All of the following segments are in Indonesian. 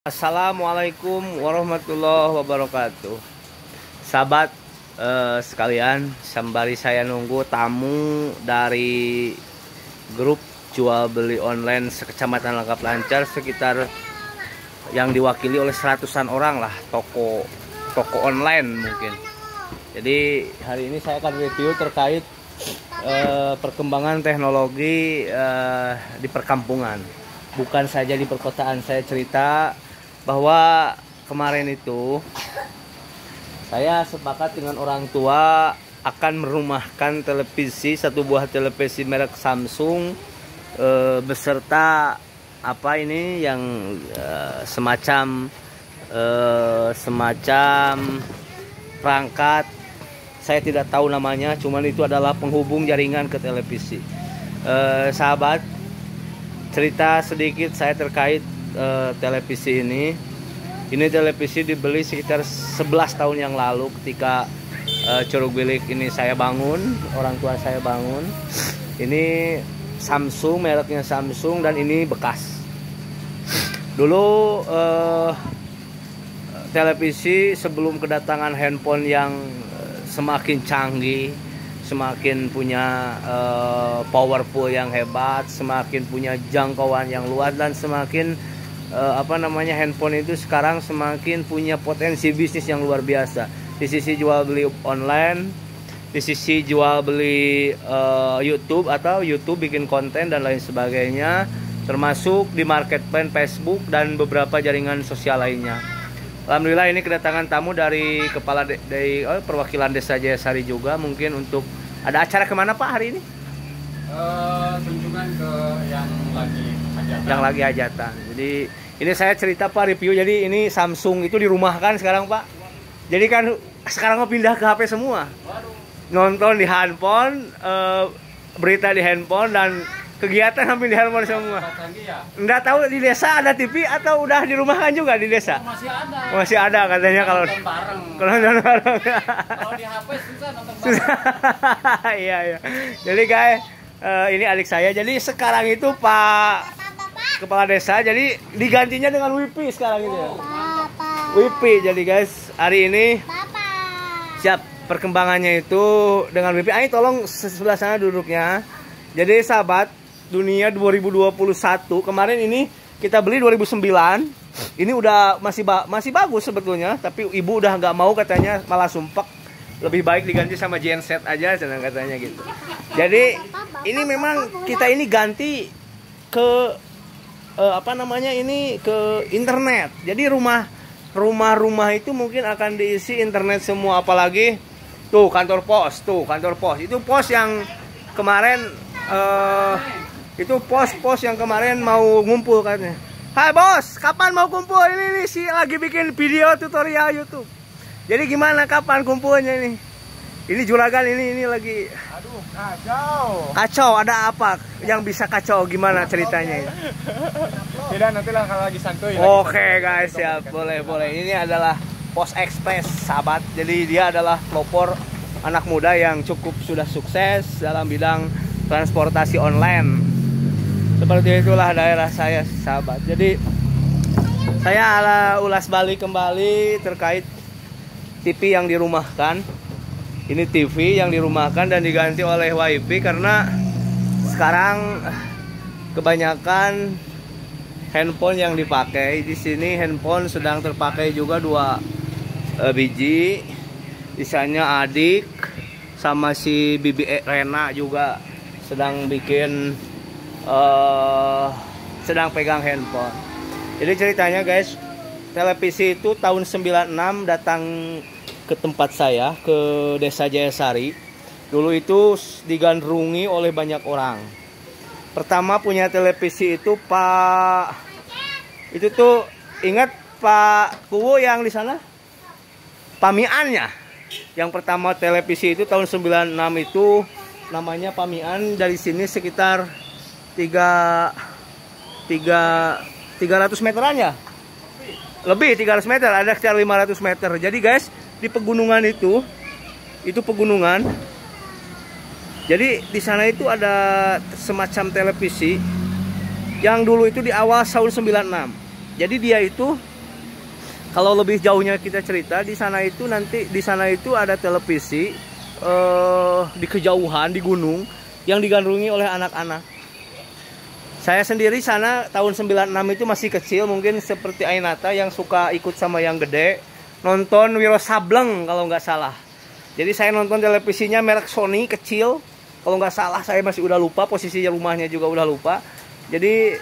Assalamualaikum warahmatullahi wabarakatuh. Sahabat sekalian, sembari saya nunggu tamu dari grup jual beli online sekecamatan Langkap Lancar, sekitar yang diwakili oleh seratusan orang lah, toko online mungkin. Jadi hari ini saya akan review terkait perkembangan teknologi di perkampungan, bukan saja di perkotaan. Saya cerita bahwa kemarin itu saya sepakat dengan orang tua akan merumahkan televisi, satu buah televisi merek Samsung beserta apa ini yang semacam perangkat, saya tidak tahu namanya, cuman itu adalah penghubung jaringan ke televisi. Sahabat, cerita sedikit saya terkait televisi ini. Ini televisi dibeli sekitar 11 tahun yang lalu ketika Curug Bilik ini saya bangun, orang tua saya bangun. Ini Samsung, mereknya Samsung, dan ini bekas. Dulu televisi sebelum kedatangan handphone yang semakin canggih, semakin punya powerful yang hebat, semakin punya jangkauan yang luas, dan semakin handphone itu sekarang semakin punya potensi bisnis yang luar biasa. Di sisi jual beli online, di sisi jual beli YouTube atau YouTube bikin konten dan lain sebagainya, termasuk di marketplace Facebook dan beberapa jaringan sosial lainnya. Alhamdulillah ini kedatangan tamu dari kepala dari perwakilan Desa Jayasari juga, mungkin untuk ada acara kemana Pak hari ini? Kunjungan ke yang lagi hajatan. Yang lagi hajatan. Jadi ini saya cerita Pak, review. Jadi ini Samsung itu dirumahkan sekarang Pak. Jadi kan sekarang mau pindah ke HP semua. Nonton di handphone, berita di handphone, dan kegiatan hampir di handphone semua. Enggak tahu di desa ada TV atau udah dirumahkan juga di desa? Masih ada katanya kalau nonton bareng. Kalau di HP susah nonton bareng. Iya. Jadi guys, ini adik saya. Jadi sekarang itu Pak Kepala Desa, jadi digantinya dengan WiFi sekarang ini. WiFi. Jadi guys, hari ini siap perkembangannya itu dengan WiFi. Ayo tolong sebelah sana duduknya. Jadi sahabat, dunia 2021 kemarin ini kita beli 2009. Ini udah masih bagus sebetulnya, tapi ibu udah nggak mau, katanya malah sumpek. Lebih baik diganti sama genset aja katanya gitu. Jadi ini memang kita ini ganti ke ke internet. Jadi rumah itu mungkin akan diisi internet semua, apalagi tuh kantor pos itu pos yang kemarin itu pos yang kemarin mau ngumpul katanya. Hai bos, kapan mau kumpul? Ini sih lagi bikin video tutorial YouTube. Jadi gimana, kapan kumpulnya ini? Ini juragan ini lagi. Aduh, kacau. Ada apa yang bisa kacau? Gimana ceritanya ini? Tidak, nantilah kalau lagi santuy. Oke guys, ya boleh. Ini adalah Pos Express sahabat. Jadi dia adalah pelopor anak muda yang cukup sudah sukses dalam bidang transportasi online. Seperti itulah daerah saya sahabat. Jadi saya ulas balik kembali terkait TV yang dirumahkan. Ini TV yang dirumahkan dan diganti oleh WiFi karena sekarang kebanyakan handphone yang dipakai di sini, handphone sedang terpakai juga 2 biji. Sisanya adik sama si Bibi Rena juga sedang bikin sedang pegang handphone. Jadi ceritanya guys, televisi itu tahun 96 datang ke tempat saya, ke Desa Jayasari. Dulu itu digandrungi oleh banyak orang. Pertama punya televisi itu Pak, itu tuh ingat Pak Kuwo yang di sana, Pamiannya. Yang pertama televisi itu tahun 96 itu namanya Pamian. Dari sini sekitar 300 meteran ya, lebih 300 meter, ada sekitar 500 meter. Jadi guys, di pegunungan itu pegunungan. Jadi di sana itu ada semacam televisi yang dulu itu di awal tahun 96. Jadi dia itu kalau lebih jauhnya kita cerita, di sana itu nanti di sana itu ada televisi di kejauhan di gunung yang digandrungi oleh anak-anak. Saya sendiri sana tahun 96 itu masih kecil, mungkin seperti Ainata yang suka ikut sama yang gede, nonton Wiro Sableng kalau nggak salah. Jadi saya nonton televisinya merek Sony kecil, kalau nggak salah, saya masih udah lupa posisinya, rumahnya juga udah lupa. Jadi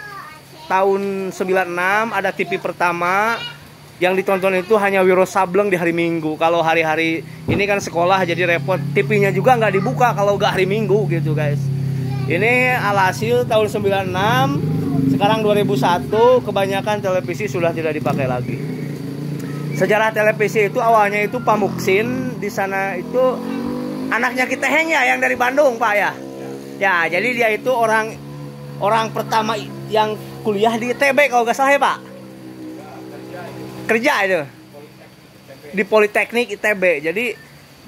tahun 96 ada TV pertama yang ditonton itu hanya Wiro Sableng di hari Minggu. Kalau hari-hari ini kan sekolah jadi repot, TV-nya juga nggak dibuka kalau nggak hari Minggu gitu guys. Ini alhasil tahun 96, sekarang 2001 kebanyakan televisi sudah tidak dipakai lagi. Sejarah televisi itu awalnya itu Pak Muksin di sana itu anaknya kita hanya yang dari Bandung Pak ya. Ya jadi dia itu orang pertama yang kuliah di ITB kalau nggak salah ya Pak. Kerja itu di Politeknik ITB. Jadi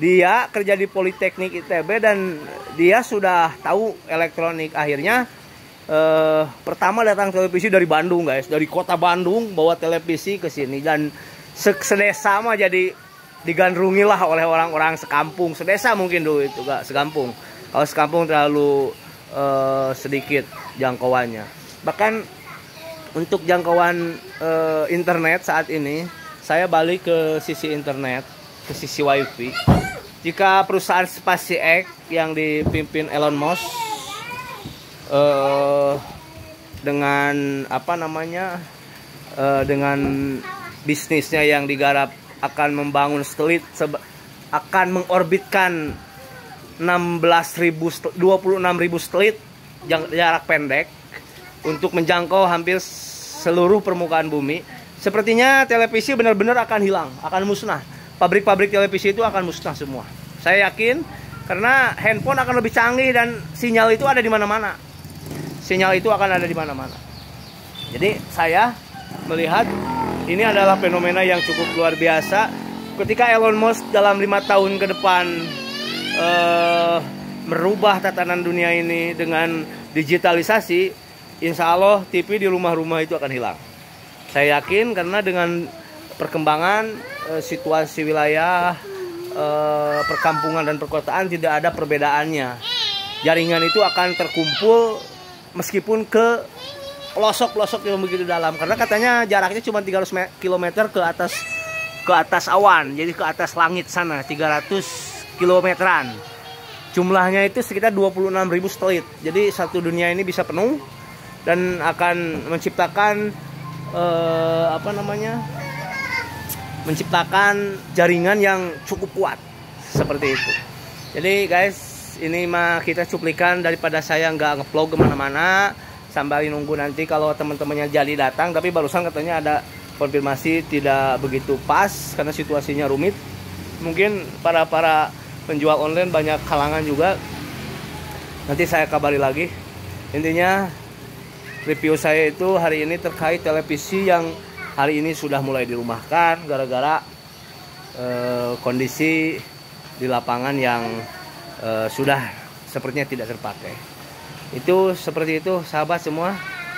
dia kerja di Politeknik ITB dan dia sudah tahu elektronik. Akhirnya pertama datang televisi dari Bandung guys, dari kota Bandung bawa televisi ke sini, dan sedesa mah jadi digandrungi lah oleh orang-orang sekampung. Sedesa mungkin dulu itu gak sekampung. Kalau sekampung terlalu sedikit jangkauannya. Bahkan untuk jangkauan internet saat ini, saya balik ke sisi internet, ke sisi wifi. Jika perusahaan SpaceX yang dipimpin Elon Musk dengan apa namanya, dengan bisnisnya yang digarap akan membangun satelit, akan mengorbitkan 26.000 satelit jarak pendek untuk menjangkau hampir seluruh permukaan bumi. Sepertinya televisi benar-benar akan hilang, akan musnah. Pabrik-pabrik televisi itu akan musnah semua. Saya yakin, karena handphone akan lebih canggih dan sinyal itu ada di mana-mana. Sinyal itu akan ada di mana-mana. Jadi saya melihat ini adalah fenomena yang cukup luar biasa. Ketika Elon Musk dalam 5 tahun ke depan merubah tatanan dunia ini dengan digitalisasi, insya Allah TV di rumah-rumah itu akan hilang. Saya yakin, karena dengan perkembangan situasi wilayah, perkampungan dan perkotaan tidak ada perbedaannya. Jaringan itu akan terkumpul meskipun ke pelosok-pelosok yang begitu dalam, karena katanya jaraknya cuma 300 km ke atas awan, jadi ke atas langit sana 300 kilometeran. Jumlahnya itu sekitar 26.000 satelit. Jadi satu dunia ini bisa penuh dan akan menciptakan menciptakan jaringan yang cukup kuat seperti itu. Jadi guys, ini mah kita cuplikan daripada saya nggak nge-vlog kemana-mana sambil nunggu nanti kalau teman-temannya jadi datang. Tapi barusan katanya ada konfirmasi tidak begitu pas karena situasinya rumit. Mungkin para penjual online banyak halangan juga. Nanti saya kabari lagi. Intinya review saya itu hari ini terkait televisi yang hari ini sudah mulai dirumahkan gara-gara kondisi di lapangan yang sudah sepertinya tidak terpakai. Itu seperti itu sahabat semua.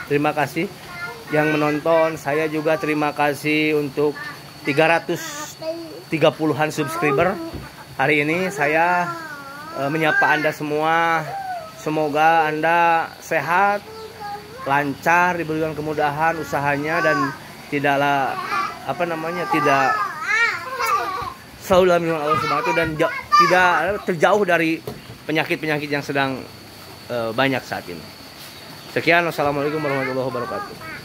Terima kasih yang menonton. Saya juga terima kasih untuk 330-an subscriber. Hari ini saya menyapa Anda semua. Semoga Anda sehat, lancar, diberikan kemudahan usahanya, dan tidaklah tidak selalu dalam lindungan Allah Subhanahu wa Ta'ala, dan tidak terjauh dari penyakit-penyakit yang sedang banyak saat ini. Sekian, wassalamualaikum warahmatullahi wabarakatuh.